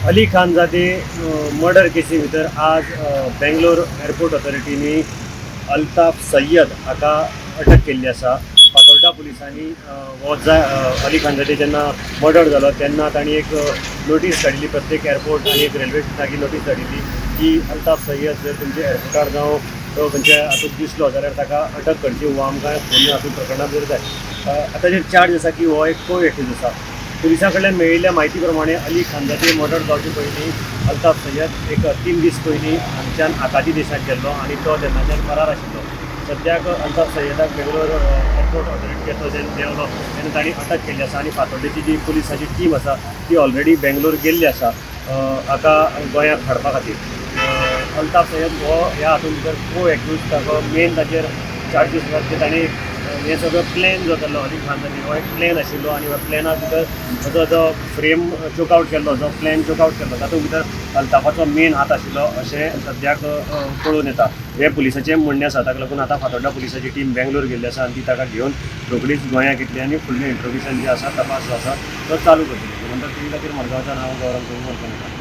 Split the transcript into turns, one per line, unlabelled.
अली खान जाते मर्डर केसी भितर आज बेंगलोर एअरपोर्ट ऑथॉरिटीनी अल्ताफ सय्यद हाका अटक केल्ली आसा। फातोर्डा पुलिसांनी हो अली खान जाते जेन्ना मर्डर जालो तेन्ना तांणी एक नोटीस काडिल्ली, प्रत्येक एअरपोर्ट आनी एक रेल्वे स्टेशनाची नोटीस धाडिल्ली की अल्ताफ सय्यद जर तुमच्या एअरपोर्टार जावं तो खंयच्या हातूंत दिसलो जाल्यार ताका अटक करची वो आमकां फोन हातूंत प्रकरणात जर जाय। आतां जे चार्ज आसा की हो एक को एक्यूज आसा। पुलिसां कडल्यान मेळिल्ल्या म्हायती प्रमाणे अली खानजाती मर्डर जावचे पयलीं अल्ताफ सय्यद एक 3 दीस पयलीं हांगच्यान आकाती देशांत गेल्लो आनी तो तेन्नाच्यान फरार आशिल्लो। सद्याक अल्ताफ सय्यदाक बेंगलोर एअरपोर्ट ऑथॉरिटीचो जेन्ना देंवलो तेन्ना तांणी अटक केल्ली आसा आनी फातोर्डेची जी पुलिसाची टीम आसा ती ऑलरेडी बेंगलोर गेल्ली आसा हाका गोंयांत हाडपा खातीर। अल्ताफ सय्यद हो ह्या हातूंत भितर को एक्यूज ताचो मेन ताचेर चार्जीस आसात ते तांणी हे सगळो प्लॅन जो केल्लो अली खान जाती हो एक प्लॅन आशिल्लो आनी ह्या प्लॅना भितर ताचो जो फ्रेम चोकआउट केल्लो जो प्लॅन चोकआउट केल्लो तातूंत भितर अल्ताफाचो मेन हात आशिल्लो अशें सद्याक कळून येता। हे पुलिसाचें म्हणणें आसा, ताका लागून आतां फातोर्डा पुलिसाची टीम बेंगलोर गेल्ली आसा आनी ती ताका घेवन रोखडीच गोंयांत येतली आनी फुडलें इंट्रोग्युशन जें आसा तपास जो आसा तो चालू करतली। नंतर टी व्ही खातीर मडगांवच्यान हांव गौरव